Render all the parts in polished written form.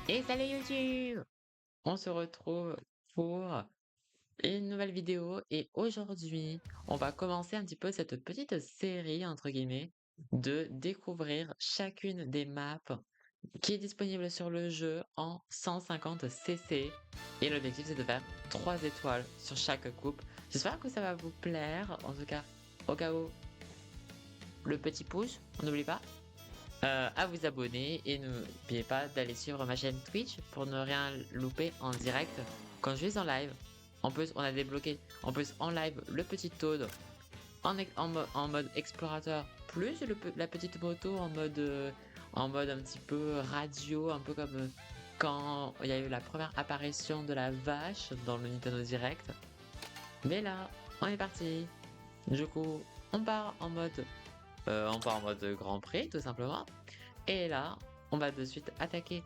Et salut YouTube! On se retrouve pour une nouvelle vidéo et aujourd'hui, on va commencer un petit peu cette petite série, entre guillemets, de découvrir chacune des maps qui est disponible sur le jeu en 150 CC. Et l'objectif, c'est de faire 3 étoiles sur chaque coupe. J'espère que ça va vous plaire. En tout cas, au cas où, le petit pouce, on n'oublie pas. À vous abonner et n'oubliez pas d'aller suivre ma chaîne Twitch pour ne rien louper en direct quand je suis en live. En plus, on a débloqué en plus en live le petit Toad en mode explorateur, plus la petite moto en mode un petit peu radio, un peu comme quand il y a eu la première apparition de la vache dans le Nintendo Direct. Mais là, on est parti. Du coup, on part en mode Grand Prix tout simplement. Et là, on va de suite attaquer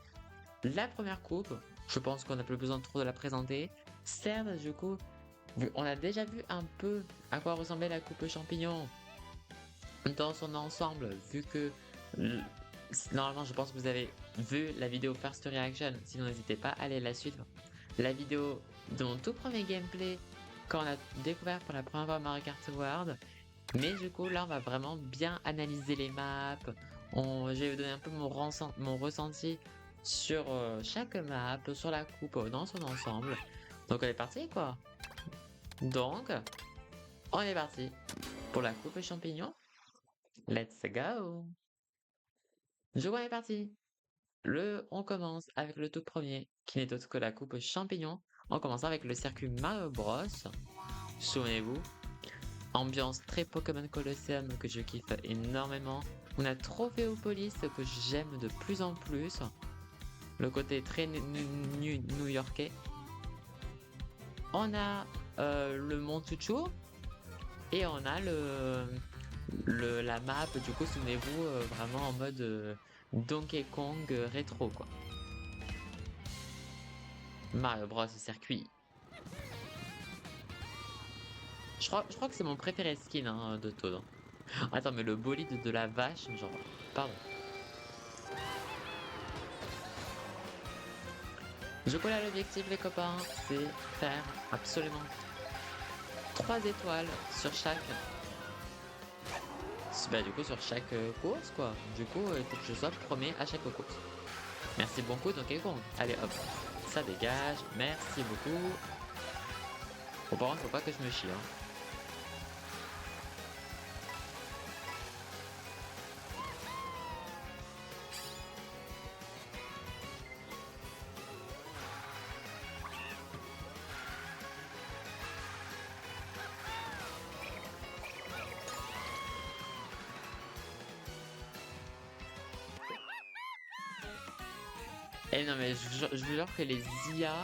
la première coupe. Je pense qu'on n'a plus besoin trop de la présenter. Certes, du coup, on a déjà vu un peu à quoi ressemblait la coupe champignon dans son ensemble, vu que normalement, je pense que vous avez vu la vidéo First Reaction. Sinon, n'hésitez pas à aller la suivre. La vidéo de mon tout premier gameplay quand on a découvert pour la première fois Mario Kart World. Mais du coup, là, on va vraiment bien analyser les maps. Je vais vous donner un peu mon ressenti sur chaque map, sur la coupe dans son ensemble. Donc, on est parti, quoi. Donc, on est parti pour la coupe champignon. Let's go! Je vois, on est parti. On commence avec le tout premier, qui n'est autre que la coupe champignon. En commençant avec le circuit Mario Bros. Souvenez-vous, ambiance très Pokémon Colosseum que je kiffe énormément. On a Trophéopolis que j'aime de plus en plus. Le côté très new-yorkais. On a le Mont Chuchu. Et on a la map, du coup, souvenez-vous, vraiment en mode Donkey Kong rétro, quoi. Mario Bros circuit. Je crois que c'est mon préféré skin hein, de Toad. Attends, mais le bolide de la vache, genre, pardon. Du coup là l'objectif les copains c'est faire absolument 3 étoiles sur chaque bah, du coup sur chaque course quoi. Du coup il faut que je sois premier à chaque course. Merci beaucoup Donkey Kong. Allez hop, ça dégage, merci beaucoup. Bon par contre faut pas que je me chie hein. Et non mais je vous jure que les IA,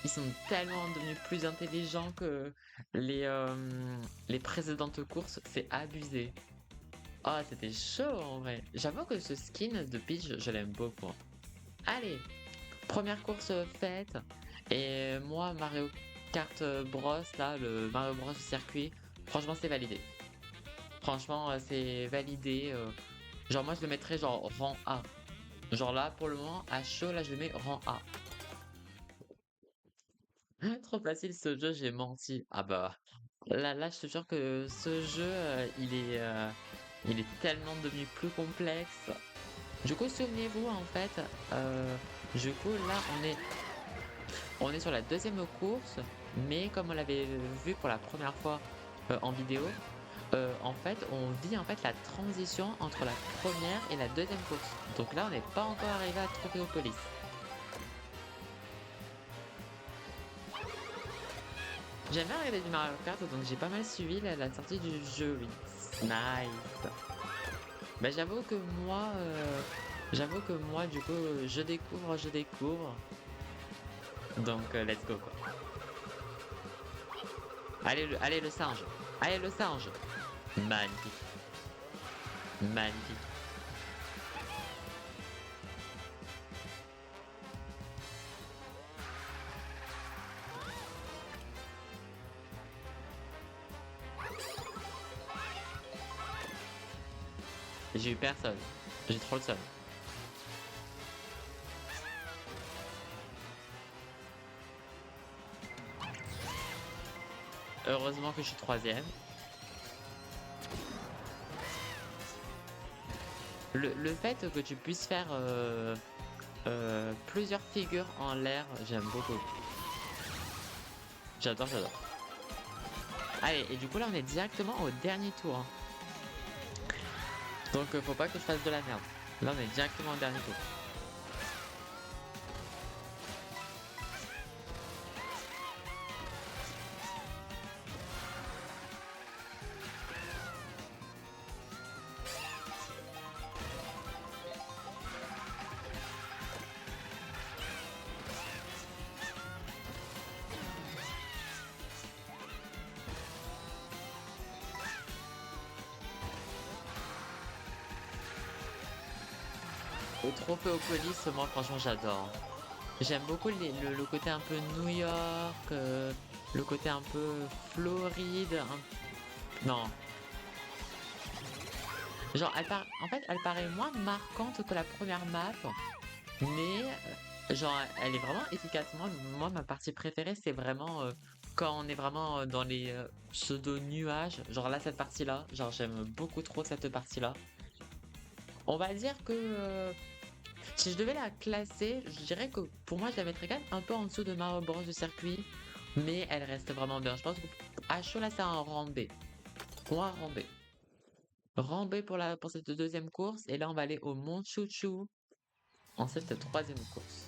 ils sont tellement devenus plus intelligents que les précédentes courses, c'est abusé. Ah c'était chaud en vrai. J'avoue que ce skin de Peach, je l'aime beaucoup. Allez, première course faite. Et moi Mario Kart Bros là, le Mario Bros circuit, franchement c'est validé. Franchement c'est validé. Genre moi je le mettrais genre rang A. Genre là, pour le moment, à chaud, là, je le mets rang A. Trop facile ce jeu, j'ai menti. Ah bah, là, je te jure que ce jeu, il est tellement devenu plus complexe. Du coup, souvenez-vous, en fait, du coup, là, on est sur la deuxième course, mais comme on l'avait vu pour la première fois en vidéo, en fait, on vit en fait la transition entre la première et la deuxième course. Donc là, on n'est pas encore arrivé à Trophéopolis. J'aime bien regarder du Mario Kart, donc j'ai pas mal suivi la sortie du jeu, oui. Nice. Bah j'avoue que moi, du coup, je découvre. Donc, let's go, quoi. Allez le singe. Allez le singe. Magnifique. Magnifique. J'ai eu personne. J'ai trop le seum. Heureusement que je suis troisième. Le fait que tu puisses faire plusieurs figures en l'air, j'aime beaucoup. J'adore, j'adore. Allez, et du coup là on est directement au dernier tour, hein. Donc faut pas que je fasse de la merde. Là on est directement au dernier tour. Le trophée au police, moi franchement j'adore. J'aime beaucoup le côté un peu New York, le côté un peu Floride. Non. Genre, en fait, elle paraît moins marquante que la première map, mais genre, elle est vraiment efficace. Moi, ma partie préférée, c'est vraiment quand on est vraiment dans les pseudo-nuages. Genre là, cette partie-là, genre j'aime beaucoup trop cette partie-là. On va dire que si je devais la classer, je dirais que pour moi, je la mettrais quand même un peu en dessous de Mario Bros du circuit, mais elle reste vraiment bien. Je pense que à chaud là, c'est un rang B. Pour moi, un rang B. Rang B pour cette deuxième course, et là, on va aller au Mont Chouchou en cette troisième course.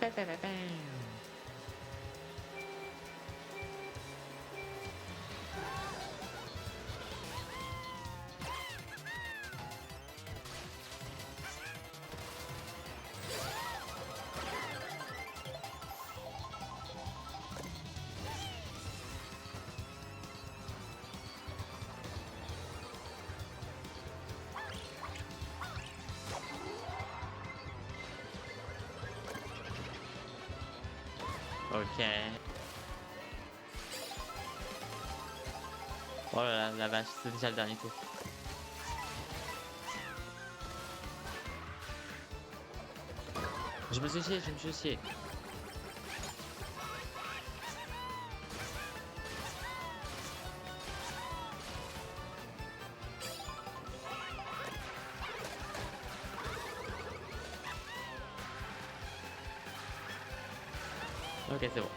Pa, pa, pa, pam. Ok. Oh là là, la vache, c'est déjà le dernier tour. Je me suis chié, je me suis chié. Ok, c'est bon.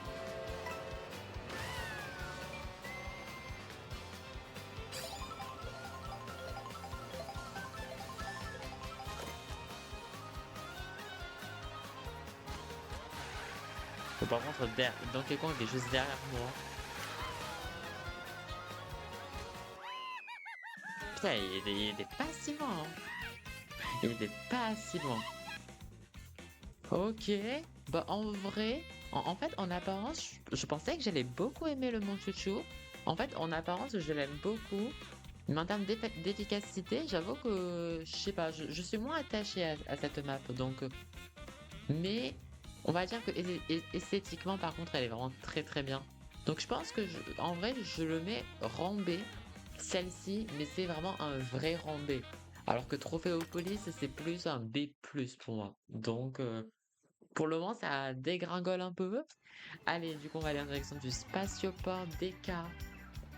Par contre, Donkey Kong est juste derrière moi. Putain, il était pas si loin, hein. Il était pas si loin. Ok. Bah, en vrai, en fait, en apparence, je pensais que j'allais beaucoup aimer le Mont Chouchou. En fait, en apparence, je l'aime beaucoup. Mais en termes d'efficacité, j'avoue que, je sais pas, je suis moins attaché à cette map. Donc, mais on va dire que esthétiquement, par contre, elle est vraiment très très bien. Donc, je pense que, en vrai, je le mets rang B, celle-ci, mais c'est vraiment un vrai rang B. Alors que Trophéopolis, c'est plus un B+ pour moi. Donc, pour le moment, ça dégringole un peu. Allez, du coup, on va aller en direction du Spatioport DK,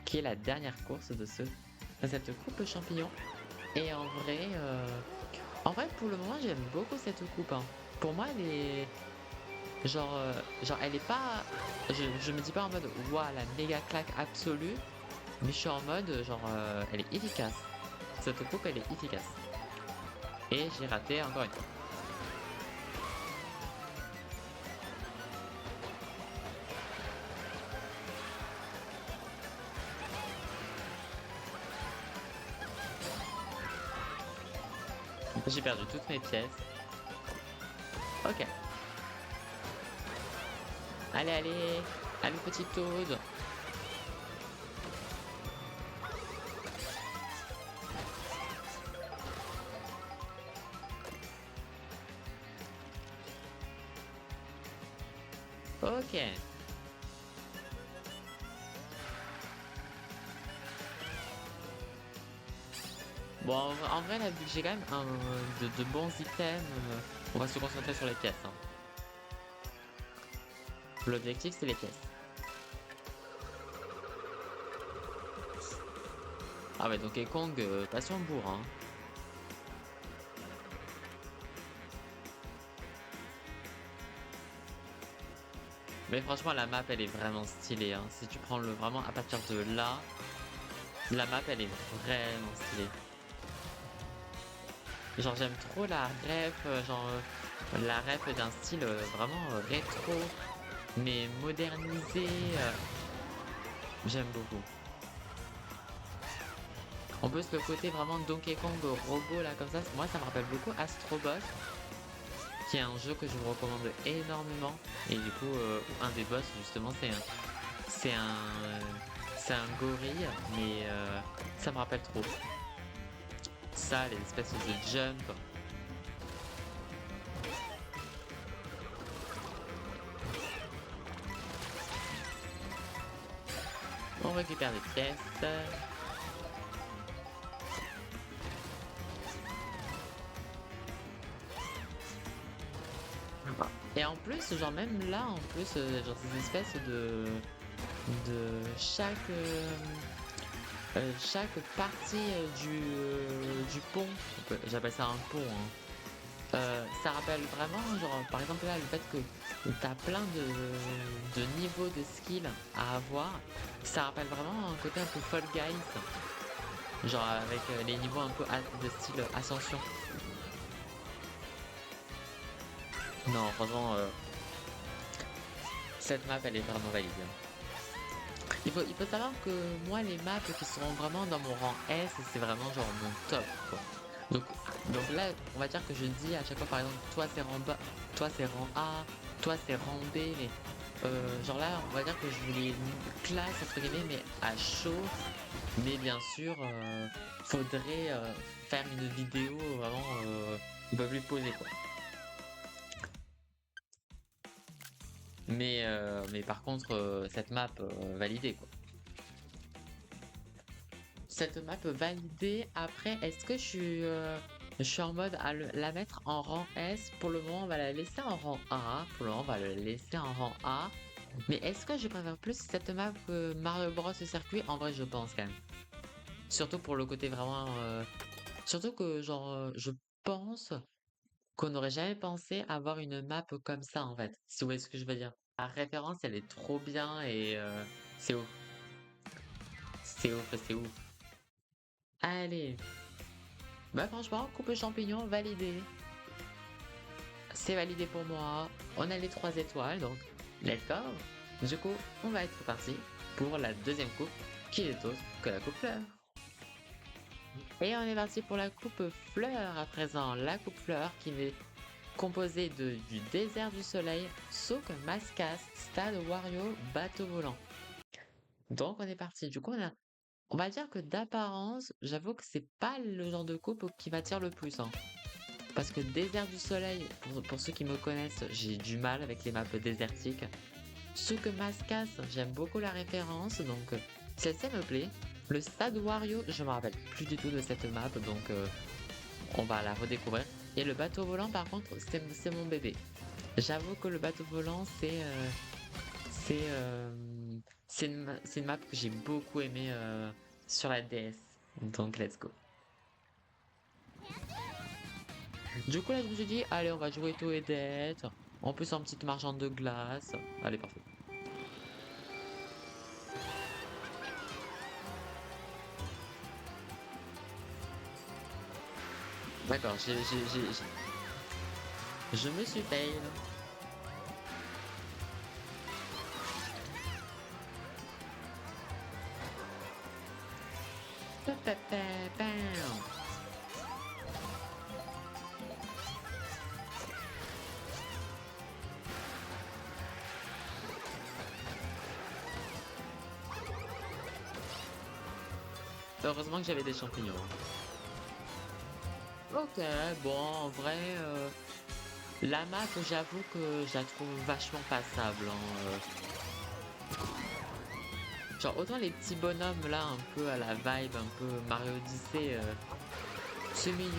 qui est la dernière course de cette coupe champignon. Et en vrai, pour le moment, j'aime beaucoup cette coupe, hein. Pour moi, elle est genre, elle est pas. Je me dis pas en mode, waouh, la méga claque absolue, mais je suis en mode, genre, elle est efficace. Cette coupe, elle est efficace. Et j'ai raté encore une fois. J'ai perdu toutes mes pièces. Ok. Allez, allez. Allez, petit Toad. Ok. Bon, en vrai, là, vu que j'ai quand même de bons items, on va se concentrer sur les pièces, hein. L'objectif, c'est les pièces. Ah ouais, Donkey Kong, passion bourre, hein. Mais franchement, la map, elle est vraiment stylée, hein. Si tu prends le vraiment à partir de là, la map, elle est vraiment stylée. Genre, j'aime trop la ref, la ref d'un style vraiment rétro, mais modernisé. J'aime beaucoup. En plus, le côté vraiment Donkey Kong robot, là, comme ça, moi, ça me rappelle beaucoup Astro Bot, qui est un jeu que je vous recommande énormément. Et du coup, un des boss, justement, c'est un, c'est un gorille, mais ça me rappelle trop. Ça, les espèces de jump. On récupère des pièces. Et en plus, genre même là, en plus, genre ces espèces de chaque partie du pont, j'appelle ça un pont, hein. Ça rappelle vraiment, genre par exemple là, le fait que t'as plein de niveaux de skill à avoir, ça rappelle vraiment un côté un peu Fall Guys, genre avec les niveaux un peu de style ascension. Non, franchement, cette map elle est vraiment valide. Il faut savoir que moi, les maps qui seront vraiment dans mon rang S, c'est vraiment genre mon top, quoi. Donc, donc là, on va dire que je dis à chaque fois, par exemple, toi c'est rang bas, toi c'est rang A, toi c'est rang B, mais genre là, on va dire que je voulais une classe entre guillemets, mais à chaud. Mais bien sûr, faudrait faire une vidéo vraiment un peu plus posée, quoi. Mais par contre, cette map validée, quoi. Cette map validée. Après, est-ce que je suis en mode à la mettre en rang S? Pour le moment, on va la laisser en rang A. Pour le moment, on va la laisser en rang A. Mais est-ce que je préfère plus cette map que Mario Bros circuit? En vrai, je pense quand même. Surtout pour le côté vraiment. Surtout que, genre, je pense qu'on n'aurait jamais pensé avoir une map comme ça, en fait. Si vous voyez ce que je veux dire. La référence, elle est trop bien et c'est ouf. C'est ouf, c'est ouf. Allez. Bah franchement, coupe champignon validé. C'est validé pour moi. On a les 3 étoiles, donc let's go. Du coup, on va être parti pour la deuxième coupe, qui est autre que la coupe fleur. Et on est parti pour la coupe fleur à présent. La coupe fleur qui est composée du désert du soleil, Souk, Mascas, Stade Wario, bateau volant. Donc on est parti. Du coup, on va dire que d'apparence, j'avoue que c'est pas le genre de coupe qui m'attire le plus, hein. Parce que désert du soleil, pour ceux qui me connaissent, j'ai du mal avec les maps désertiques. Souk Mascas, j'aime beaucoup la référence, donc celle-ci me plaît. Le Stade Wario, je me rappelle plus du tout de cette map, donc on va la redécouvrir. Et le bateau volant, par contre, c'est mon bébé. J'avoue que le bateau volant, c'est c'est une map que j'ai beaucoup aimé sur la DS. Donc let's go. Du coup là je me suis dit allez on va jouer tout et d'être. En plus en petite marchande de glace. Allez parfait. D'accord, je me suis fail. Pa, pa, pa, pam. Heureusement que j'avais des champignons. Ok, bon en vrai la map j'avoue que je la trouve vachement passable, hein. Genre autant les petits bonhommes là un peu à la vibe un peu Mario Odyssey C'est mignon,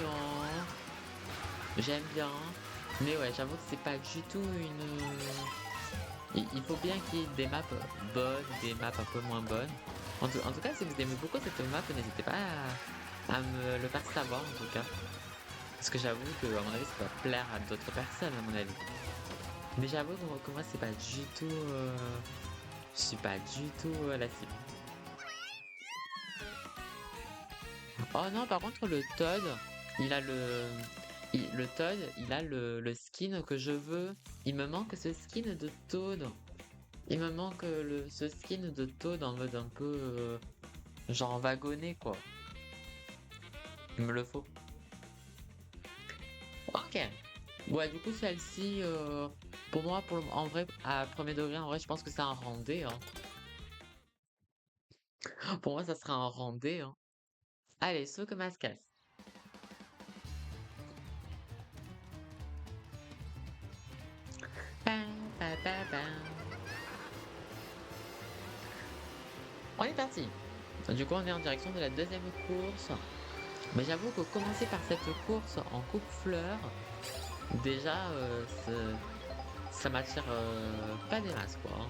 j'aime bien. Mais ouais, j'avoue que c'est pas du tout une... Il faut bien qu'il y ait des maps bonnes, des maps un peu moins bonnes. En tout cas, si vous aimez beaucoup cette map, n'hésitez pas à me le faire savoir en tout cas. Parce que j'avoue que à mon avis ça va plaire à d'autres personnes à mon avis. Mais j'avoue que moi c'est pas du tout... Je suis pas du tout la cible. Oh non, par contre le Toad, il a le Toad, il a le skin que je veux. Il me manque ce skin de Toad. Il me manque ce skin de Toad en mode un peu genre wagonné quoi. Il me le faut. Ok. Ouais, du coup celle-ci, pour moi, en vrai, à premier degré, en vrai, je pense que c'est un randé, hein. Pour moi, ça sera un randé, hein. Allez, saut que Mascas. Pam, pam, pam, pam. On est parti. Du coup, on est en direction de la deuxième course. Mais j'avoue que commencer par cette course en coupe fleur, déjà, ça m'attire pas des masses, quoi, hein.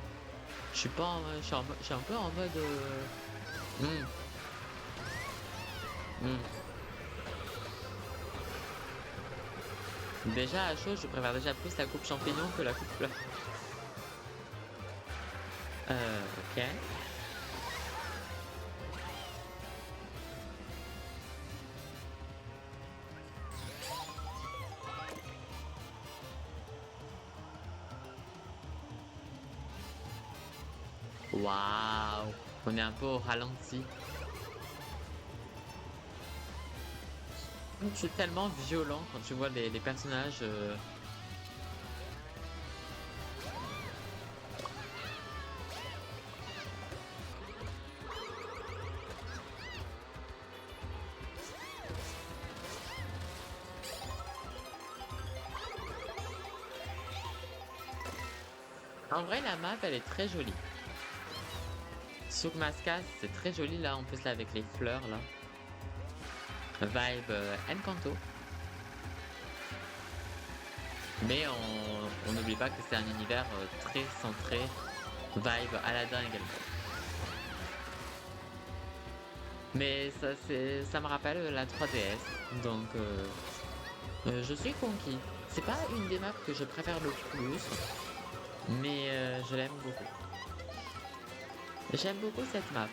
Je suis pas je suis un peu en mode... hmm, hmm. Déjà, à chaud, je préfère déjà plus la coupe champignon que la coupe fleur. Ok. Waouh. On est un peu au ralenti. C'est tellement violent quand tu vois les personnages. En vrai, la map, elle est très jolie. Soukmaskas, c'est très joli là, en plus là avec les fleurs là. Vibe Encanto. Mais on n'oublie pas que c'est un univers très centré. Vibe Aladdin également. Mais ça me rappelle la 3DS. Donc je suis conquis. C'est pas une des maps que je préfère le plus. Mais je l'aime beaucoup. J'aime beaucoup cette map.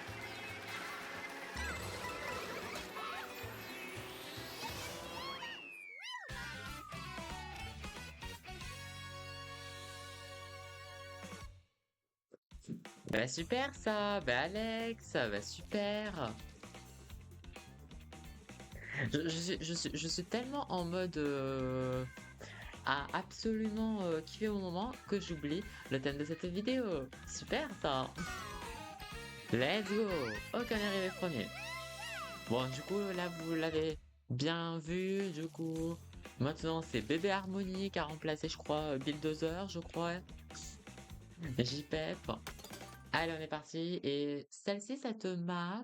Bah super ça, bah Alex, bah super. Je suis tellement en mode à absolument kiffer mon moment que j'oublie le thème de cette vidéo. Super ça. Let's go. Ok, on est arrivé premier. Bon, du coup, là, vous l'avez bien vu, du coup. Maintenant, c'est Bébé Harmonie qui a remplacé, je crois, Bulldozer, je crois. JPEP. Allez, on est parti. Et celle-ci, cette map,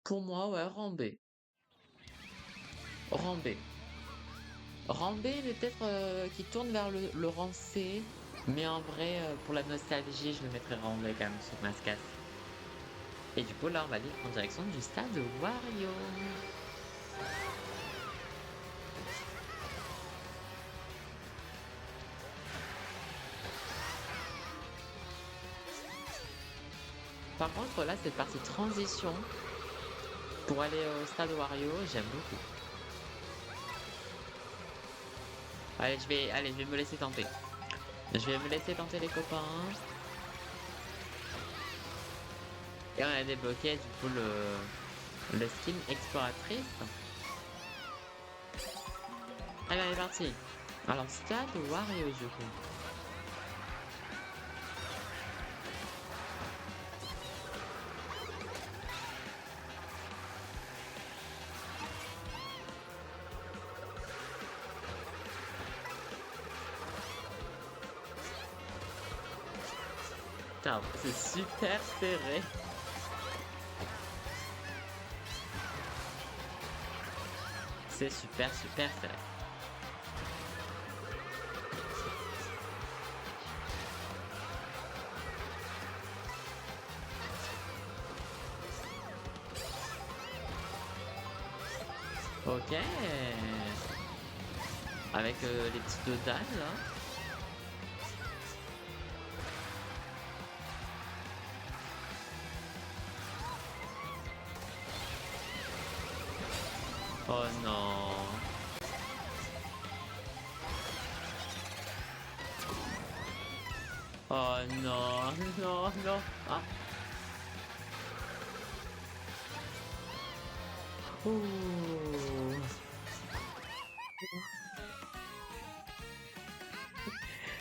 pour moi, ouais, Rambé. Rambé. Rambé, mais peut-être qui tourne vers le rang C. Mais en vrai, pour la nostalgie, je le mettrais Rambé quand même sur Mascas. Et du coup, là, on va aller en direction du stade Wario. Par contre, là, cette partie transition pour aller au stade Wario, j'aime beaucoup. Allez, je vais me laisser tenter. Je vais me laisser tenter les copains. Et on a débloqué du coup le skin exploratrice. Allez, on est parti. Alors, stade Wario du coup. Putain, c'est super serré. C'est super, super fait. Ok. Avec les petites deux dalles là. Oh non. Oh non, non, non. Ah. Ouh.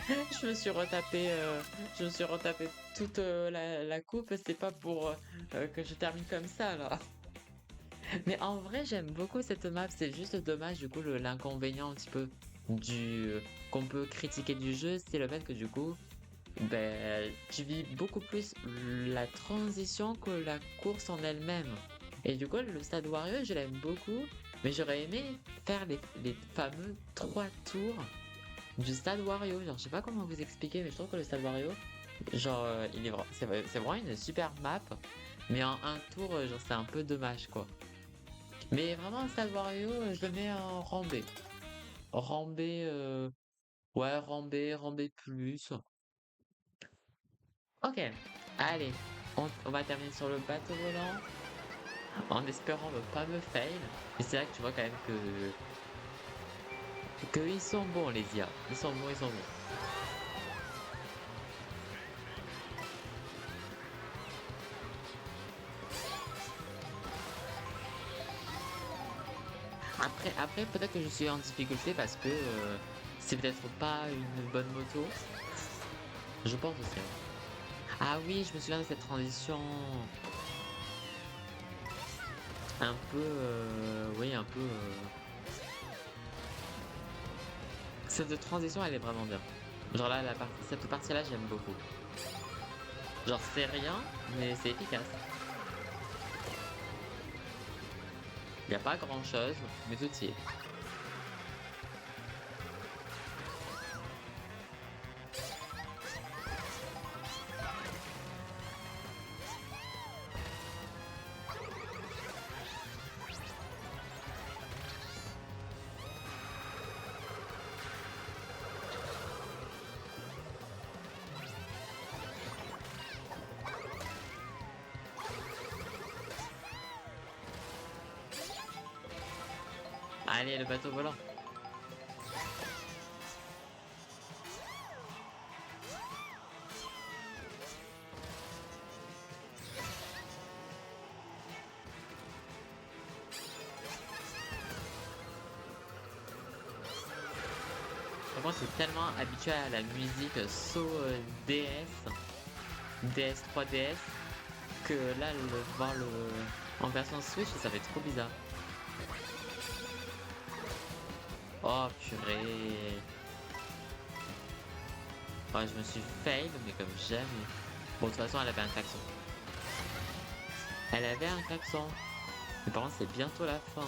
Je me suis retapé, je me suis retapé toute la coupe. C'est pas pour que je termine comme ça là. Mais en vrai, j'aime beaucoup cette map. C'est juste dommage du coup l'inconvénient un petit peu du qu'on peut critiquer du jeu, c'est le fait que du coup, ben, tu vis beaucoup plus la transition que la course en elle-même. Et du coup, le Stade Wario, je l'aime beaucoup, mais j'aurais aimé faire les fameux 3 tours du Stade Wario. Genre, je sais pas comment vous expliquer, mais je trouve que le Stade Wario, genre, c'est vraiment une super map, mais en un tour, genre, c'est un peu dommage, quoi. Mais vraiment, Stade Wario, je le mets en rang B. Rang B, ouais, rang B plus. Ok, allez, on va terminer sur le bateau volant en espérant ne pas me fail. Mais c'est là que tu vois quand même que ils sont bons les IA. Ils sont bons, ils sont bons. Après peut-être que je suis en difficulté parce que c'est peut-être pas une bonne moto. Je pense aussi, hein. Ah oui, je me souviens de cette transition un peu, oui, un peu. Cette transition, elle est vraiment bien. Genre là, cette partie-là, j'aime beaucoup. Genre c'est rien, mais c'est efficace. Il n'y a pas grand-chose, mais tout y est. Allez, le bateau volant. Moi, je suis tellement habitué à la musique DS, DS 3DS, que là, voir le en version Switch, ça fait trop bizarre. Oh purée. Ouais, je me suis fail, mais comme jamais. Bon, de toute façon, elle avait un klaxon. Elle avait un klaxon. Mais par contre, c'est bientôt la fin.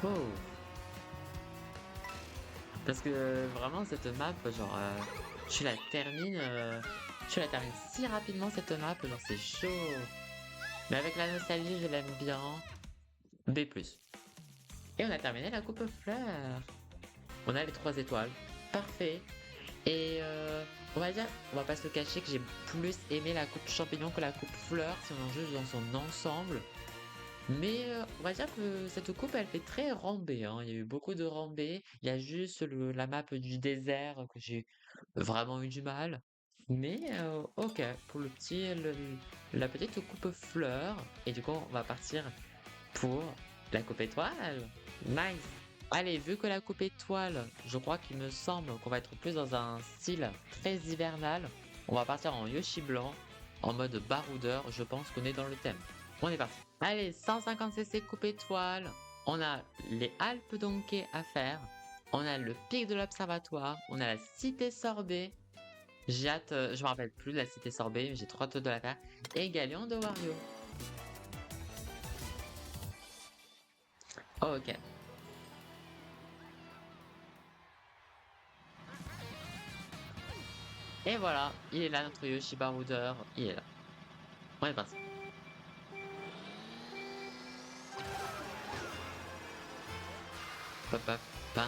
Oh. Parce que vraiment, cette map, genre, tu la termines, tu la termines si rapidement cette map, genre, c'est chaud. Mais avec la nostalgie, je l'aime bien. B+. Et on a terminé la coupe fleur. On a les 3 étoiles. Parfait. Et on va dire, on va pas se le cacher que j'ai plus aimé la coupe champignon que la coupe fleur si on en juge dans son ensemble. Mais on va dire que cette coupe, elle fait très rambée, hein. Il y a eu beaucoup de rambées. Il y a juste la map du désert que j'ai vraiment eu du mal. Mais ok, pour la petite coupe fleur. Et du coup, on va partir pour la coupe étoile. Nice. Allez, vu que la coupe étoile, je crois qu'il me semble qu'on va être plus dans un style très hivernal, on va partir en Yoshi blanc, en mode baroudeur. Je pense qu'on est dans le thème. On est parti. Allez, 150 cc coupe étoile. On a les Alpes Donkey à faire. On a le pic de l'observatoire. On a la cité sorbet. J'ai hâte, je me rappelle plus de la cité sorbet, mais j'ai trop hâte de la faire. Et Galion de Wario. Oh, ok. Et voilà, il est là, notre Yoshi Baroudeur. Il est là. On est parti. Pa, pa, pa.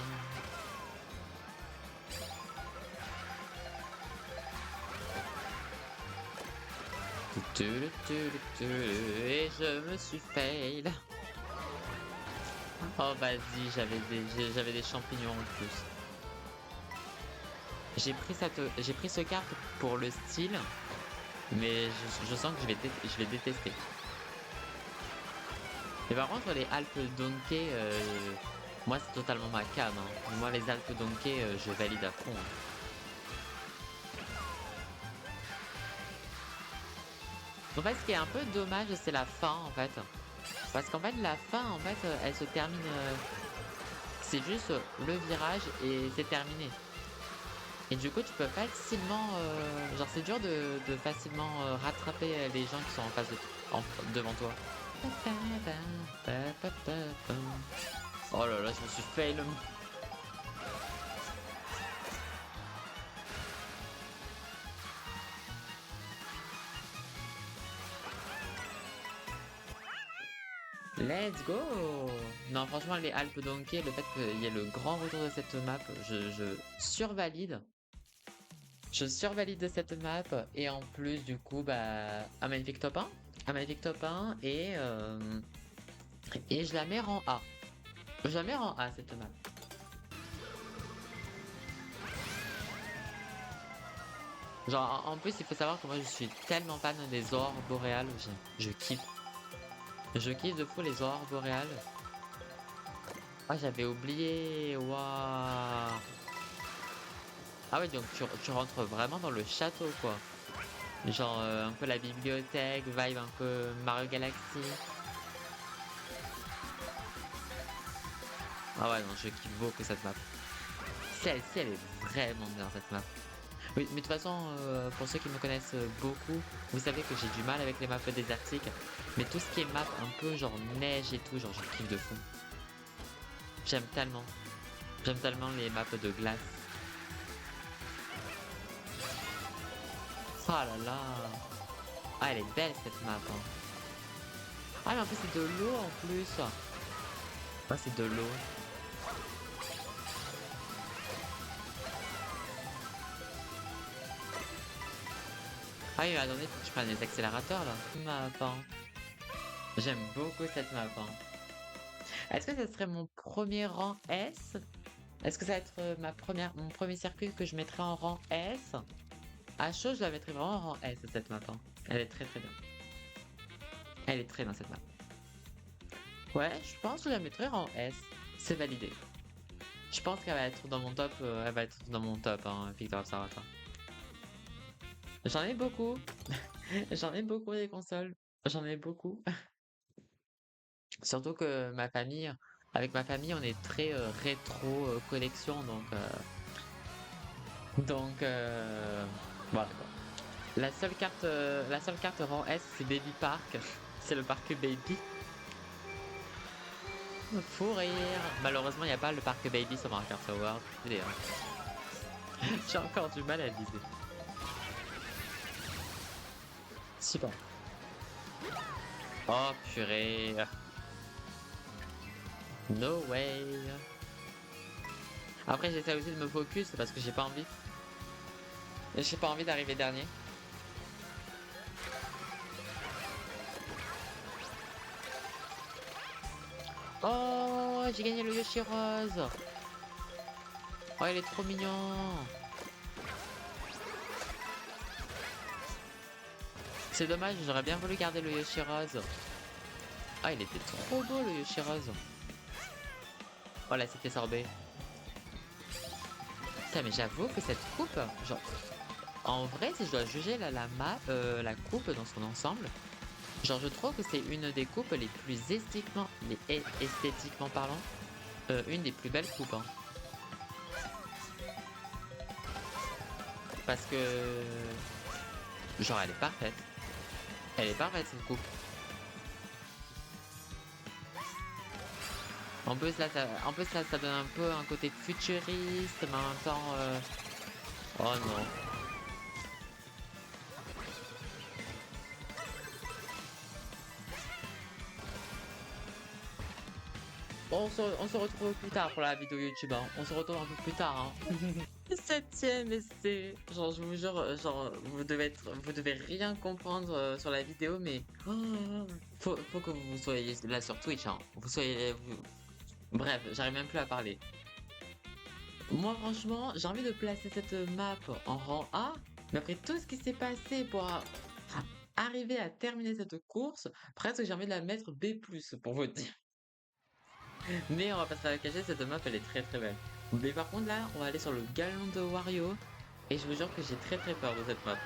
Et je me suis fail. Oh vas-y, j'avais des champignons en plus. J'ai pris ce carte pour le style, mais je sens que je vais détester. Mais par contre, les Alpes Donkey, moi c'est totalement ma cam, hein. Moi les Alpes Donkey, je valide à fond, hein. En fait, ce qui est un peu dommage, c'est la fin en fait. Parce qu'en fait, la fin, en fait, elle se termine. C'est juste le virage et c'est terminé. Et du coup, tu peux facilement. Genre, c'est dur de facilement rattraper les gens qui sont en face devant toi. Oh là là, je me suis fail. Let's go! Non, franchement, les Alpes Donkey, le fait qu'il y ait le grand retour de cette map, je survalide. Je survalide de cette map et en plus du coup bah un magnifique top 1. Un magnifique top 1 et je la mets en A. Je la mets en A cette map. Genre en plus il faut savoir que moi je suis tellement fan des aurores boréales, je kiffe. Je kiffe de fou les aurores boréales. Ah j'avais oublié, waouh. Ah ouais donc tu rentres vraiment dans le château quoi. Genre un peu la bibliothèque, vibe un peu Mario Galaxy. Ah ouais non je kiffe beaucoup cette map. Celle-ci elle est vraiment bien cette map. Oui mais de toute façon pour ceux qui me connaissent beaucoup, vous savez que j'ai du mal avec les maps désertiques. Mais tout ce qui est map un peu genre neige et tout, genre je kiffe de fou. J'aime tellement. J'aime tellement les maps de glace. Oh là là. Ah elle est belle cette map, hein. Ah mais en plus c'est de l'eau en plus. Ouais c'est de l'eau. Ah oui mais attendez, faut que je prenne les accélérateurs là. Map, hein. J'aime beaucoup cette map, hein. Est-ce que ça serait mon premier rang S? Est-ce que ça va être mon premier circuit que je mettrai en rang S? À chaud, je la mettrai vraiment en rang S cette map, hein. Elle est très très bien. Elle est très bien cette map. Ouais, je pense que je la mettrai en S. C'est validé. Je pense qu'elle va être dans mon top. Elle va être dans mon top, hein, Victor Observatoire. J'en ai beaucoup. J'en ai beaucoup des consoles. J'en ai beaucoup. Surtout que avec ma famille, on est très rétro collection, donc voilà quoi. La seule carte rang S, c'est Baby Park. C'est le parc Baby. Fou rire. Malheureusement, il n'y a pas le parc Baby sur Mario Kart World. J'ai encore du mal à viser. Super. Oh purée. No way. Après, j'essaie aussi de me focus parce que j'ai pas envie. J'ai pas envie d'arriver dernier. Oh, j'ai gagné le Yoshi Rose. Oh, il est trop mignon. C'est dommage, j'aurais bien voulu garder le Yoshi Rose. Ah, il était trop beau le Yoshi Rose. Oh là, c'était sorbet. Putain, mais j'avoue que cette coupe, genre, en vrai, si je dois juger la coupe dans son ensemble, genre, je trouve que c'est une des coupes les plus esthétiquement parlant, une des plus belles coupes, hein. parce que genre elle est parfaite. Elle est parfaite cette coupe. En plus là, ça donne un peu un côté futuriste, mais en même temps, oh non. On se retrouve plus tard pour la vidéo YouTube, hein. On se retrouve un peu plus tard, hein. Septième essai. Genre, je vous jure, genre, vous devez rien comprendre sur la vidéo, mais faut que vous soyez là sur Twitch, hein. Bref, j'arrive même plus à parler. Moi, franchement, j'ai envie de placer cette map en rang A, mais après tout ce qui s'est passé pour arriver à terminer cette course, presque j'ai envie de la mettre B+, pour vous dire. Mais on va pas se la cacher, cette map elle est très très belle. Mais par contre là, on va aller sur le galon de Wario. Et je vous jure que j'ai très très peur de cette map.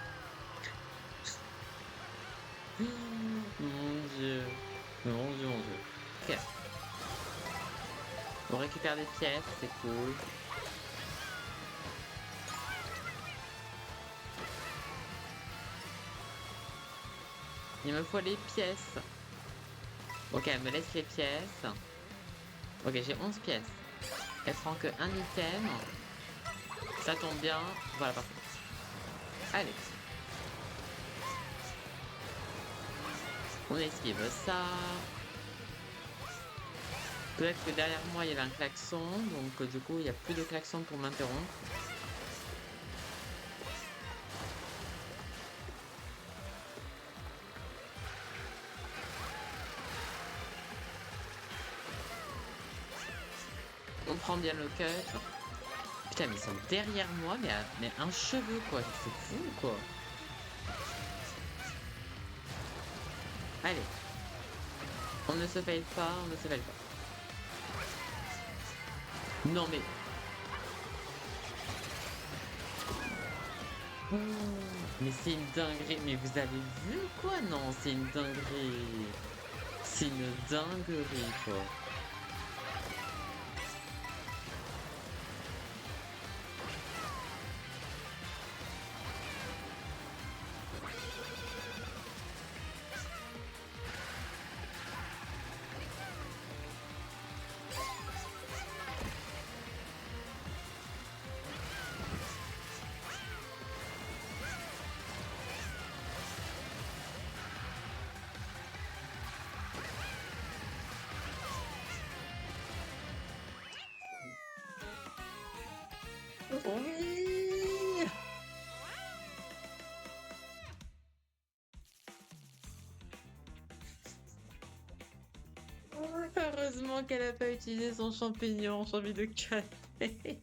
Mon dieu. Mon dieu, mon dieu. Ok. On récupère des pièces, c'est cool. Il me faut les pièces. Ok, elle me laisse les pièces. Ok, j'ai 11 pièces. Elle prend que un item. Ça tombe bien. Voilà, parfait. Allez. On esquive ça. Peut-être que derrière moi il y avait un klaxon, donc du coup il n'y a plus de klaxon pour m'interrompre. On prend bien le cut. Putain, mais ils sont derrière moi, mais un cheveu quoi, c'est fou quoi. Allez. On ne se fail pas, on ne se fail pas. Non mais... Oh, mais c'est une dinguerie, mais vous avez vu quoi? Non, c'est une dinguerie. C'est une dinguerie quoi. Oui. Heureusement qu'elle a pas utilisé son champignon, j'ai envie de casser.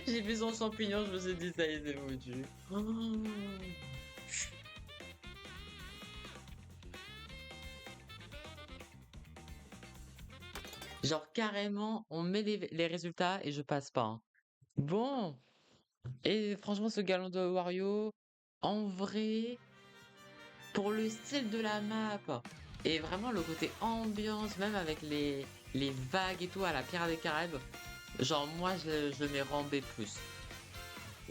J'ai vu son champignon, je me suis dit ça y est, c'est foutu. Oh. Genre carrément, on met les résultats et je passe pas, hein. Bon, et franchement, ce galon de Wario, en vrai, pour le style de la map et vraiment le côté ambiance, même avec les vagues et tout à la Pirates des Caraïbes, genre moi je le mets rang B+.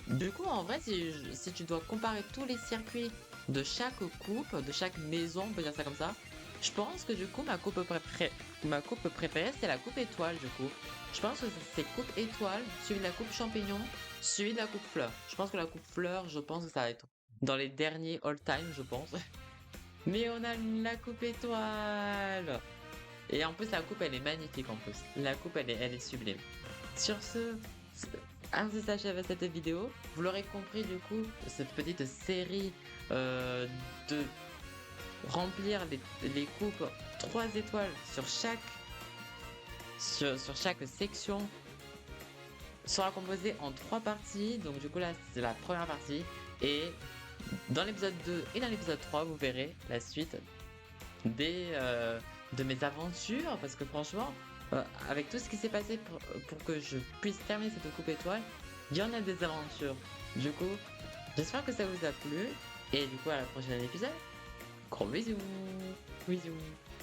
Du coup, en vrai, si tu dois comparer tous les circuits de chaque coupe, de chaque maison, on peut dire ça comme ça, je pense que du coup, ma coupe préférée, c'est la coupe étoile, du coup. Je pense que c'est coupe étoile, suivi de la coupe champignon, suivi de la coupe fleur. Je pense que la coupe fleur, je pense que ça va être dans les derniers all-time, je pense. Mais on a la coupe étoile! Et en plus, la coupe, elle est magnifique en plus. La coupe, elle est sublime. Sur ce, ainsi s'achève cette vidéo. Vous l'aurez compris du coup, cette petite série de remplir les coupes 3 étoiles sur chaque section sera composée en 3 parties. Donc du coup là, c'est la première partie. Et dans l'épisode 2 et dans l'épisode 3, vous verrez la suite de mes aventures. Parce que franchement, avec tout ce qui s'est passé pour que je puisse terminer cette coupe étoile, il y en a des aventures. Du coup, j'espère que ça vous a plu. Et du coup, à la prochaine épisode. Gros bisous. Bisous.